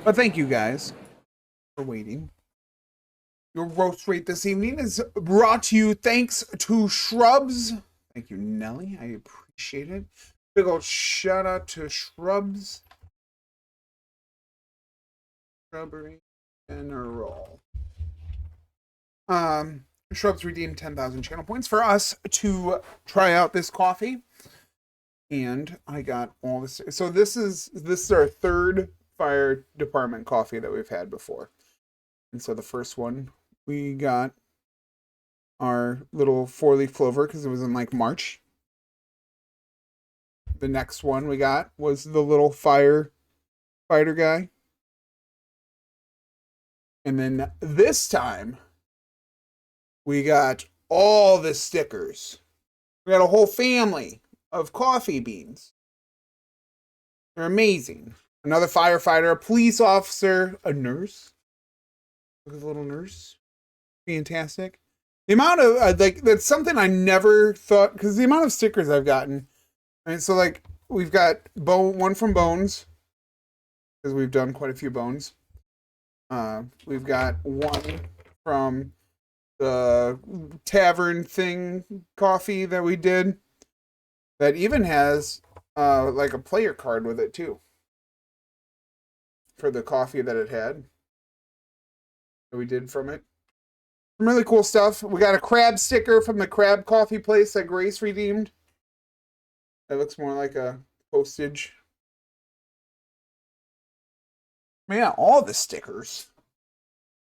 But thank you guys for waiting. Your roast rate this evening is brought to you thanks to Shrubs. Thank you, Nelly. I appreciate it. Big old shout out to Shrubs. Strawberry General. Shrubs redeemed 10,000 channel points for us to try out this coffee. And I got all this. So this is our third fire department coffee that we've had before. And so the first one we got our little 4-leaf clover because it was in like March. The next one we got was the little fighter guy. And then this time we got all the stickers. We got a whole family of coffee beans. They're amazing. Another firefighter, a police officer, a nurse. Look at the little nurse. Fantastic. The amount of, that's something I never thought, because the amount of stickers I've gotten. And so, like, we've got one from Bones, because we've done quite a few Bones. We've got one from the tavern thing coffee that we did. That even has, like, a player card with it, too. For the coffee that it had. That we did from it. Some really cool stuff. We got a crab sticker from the crab coffee place that Grace redeemed. That looks more like a postage. Yeah, all the stickers.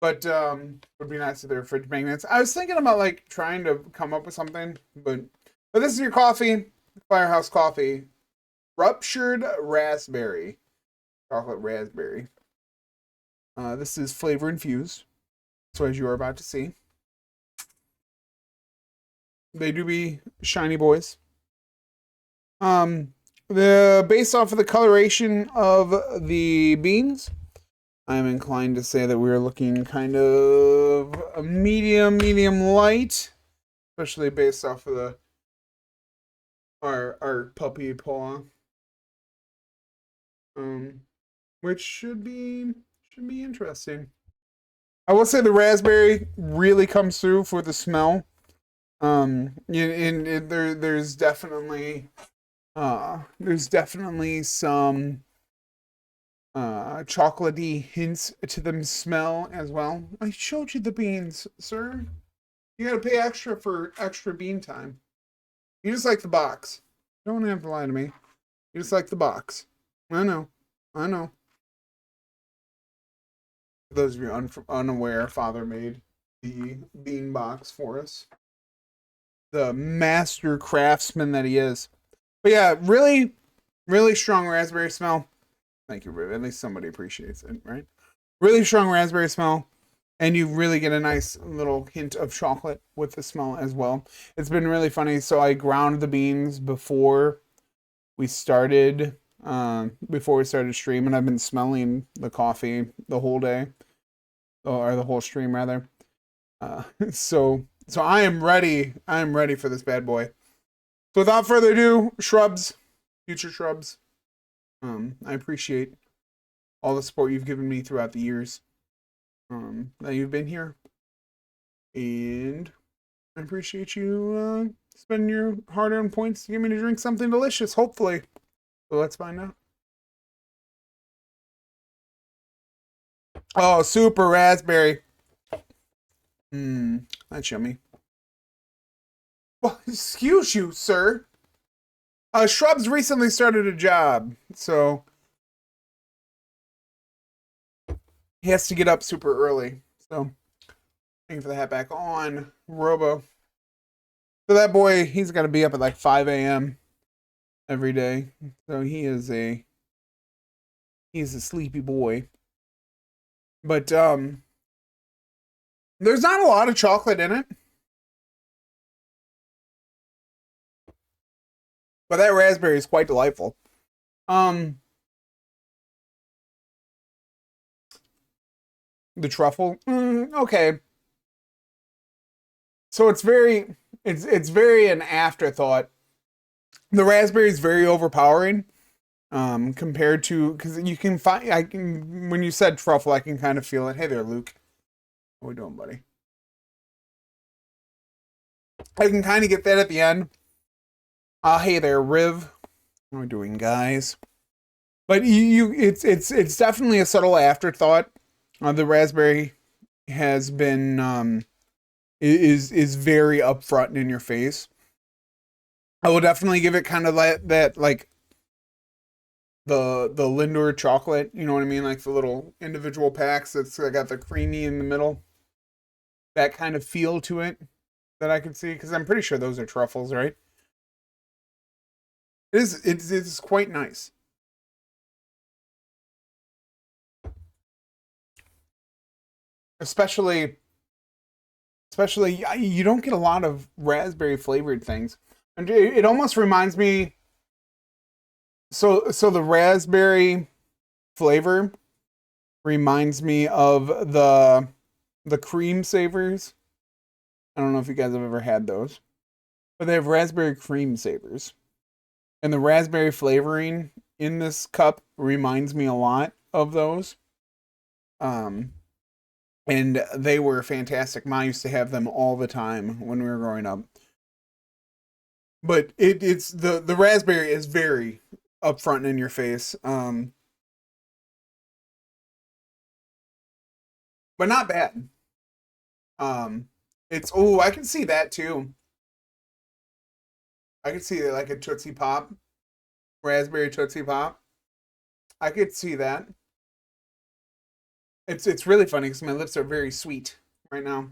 But would be nice if they were fridge magnets. I was thinking about like trying to come up with something, but this is your coffee, Firehouse Coffee, Ruptured Raspberry, chocolate raspberry. This is flavor infused. So as you are about to see, they do be shiny boys. Based off of the coloration of the beans, I'm inclined to say that we're looking kind of a medium light, especially based off of our puppy paw. Which should be interesting. I will say the raspberry really comes through for the smell. There's definitely some chocolatey hints to them smell as well. I showed you the beans, sir. You gotta pay extra for extra bean time. You just like the box. Don't have to lie to me. You just like the box. I know. For those of you unaware, Father made the bean box for us. The master craftsman that he is. But yeah, really, really strong raspberry smell. Thank you, Riv. At least somebody appreciates it, right? Really strong raspberry smell. And you really get a nice little hint of chocolate with the smell as well. It's been really funny. So I ground the beans before we started streaming. I've been smelling the coffee the whole day. Or the whole stream, rather. So I am ready. I am ready for this bad boy. So without further ado, Shrubs, future Shrubs. I appreciate all the support you've given me throughout the years that you've been here. And I appreciate you spending your hard-earned points to get me to drink something delicious, hopefully. So let's find out. Oh, super raspberry. That's yummy. Well, excuse you, sir. Shrubs recently started a job, so he has to get up super early. So, thank you for the hat back on, Robo. So that boy, he's got to be up at like 5 a.m. every day. So he's a sleepy boy. But there's not a lot of chocolate in it. But that raspberry is quite delightful. The truffle, okay. So it's very an afterthought. The raspberry is very overpowering, compared to, because you can find, I can, when you said truffle, I can kind of feel it. Hey there, Luke. What are we doing, buddy? I can kind of get that at the end. Hey there, Riv. What are we doing, guys? But it's definitely a subtle afterthought. The raspberry has been is very upfront and in your face. I will definitely give it kind of that like the Lindor chocolate, you know what I mean? Like the little individual packs that's got the creamy in the middle. That kind of feel to it that I can see, because I'm pretty sure those are truffles, right? It's quite nice. Especially you don't get a lot of raspberry flavored things. And it almost reminds me, so the raspberry flavor reminds me of the cream savers. I don't know if you guys have ever had those, but they have raspberry cream savers. And the raspberry flavoring in this cup reminds me a lot of those. And they were fantastic. Mom used to have them all the time when we were growing up. But it's the raspberry is very upfront and in your face. But not bad. It's I can see that too. I could see like a Tootsie Pop, raspberry Tootsie Pop. I could see that. It's really funny because my lips are very sweet right now.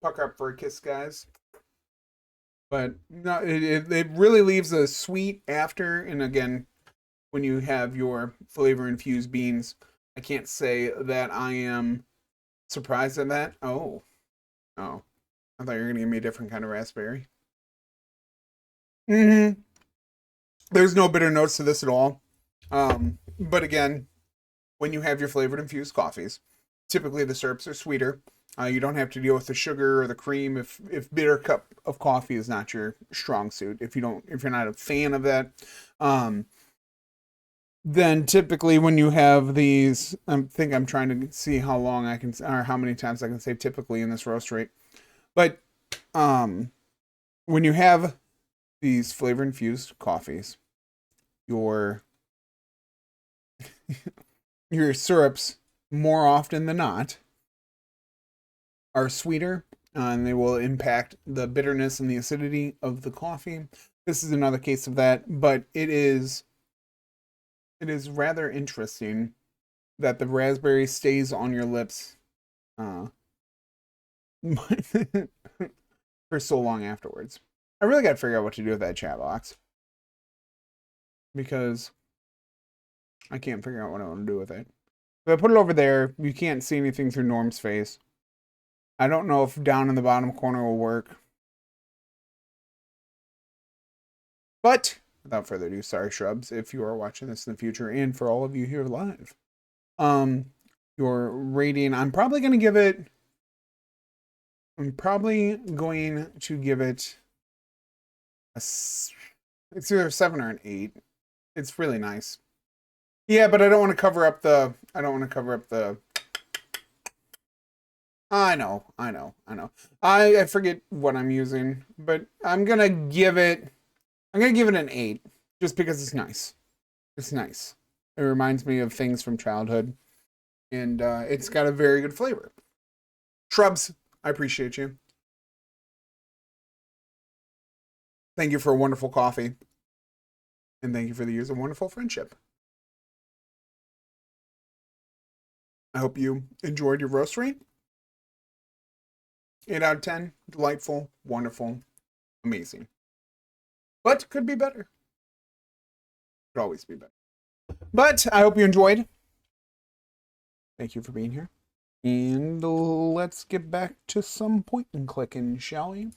Pucker up for a kiss, guys. But no, it really leaves a sweet after. And again, when you have your flavor infused beans, I can't say that I am surprised at that. Oh, I thought you were gonna give me a different kind of raspberry. Mm-hmm. There's no bitter notes to this at all. But again, when you have your flavored infused coffees, typically the syrups are sweeter. You don't have to deal with the sugar or the cream if bitter cup of coffee is not your strong suit. If you're not a fan of that, then typically when you have these, I think I'm trying to see how long I can, or how many times I can say typically in this roast rate. But when you have these flavor infused coffees, your your syrups more often than not are sweeter, and they will impact the bitterness and the acidity of the coffee. This is another case of that, but it is rather interesting that the raspberry stays on your lips for so long afterwards. I really got to figure out what to do with that chat box, because I can't figure out what I want to do with it. If I put it over there, you can't see anything through Norm's face. I don't know if down in the bottom corner will work. But without further ado, sorry, Shrubs, if you are watching this in the future, and for all of you here live. Your rating, I'm probably going to give it it's either a 7 or an 8. It's really nice. Yeah, but I don't want to cover up the I know. I forget what I'm using, but I'm gonna give it an 8, just because it's nice. It's nice. It reminds me of things from childhood, and it's got a very good flavor. Shrubs, I appreciate you. Thank you for a wonderful coffee, and thank you for the years of wonderful friendship. I hope you enjoyed your roastery. 8 out of 10, delightful, wonderful, amazing. But could be better. Could always be better. But I hope you enjoyed. Thank you for being here. And let's get back to some point and clicking, shall we?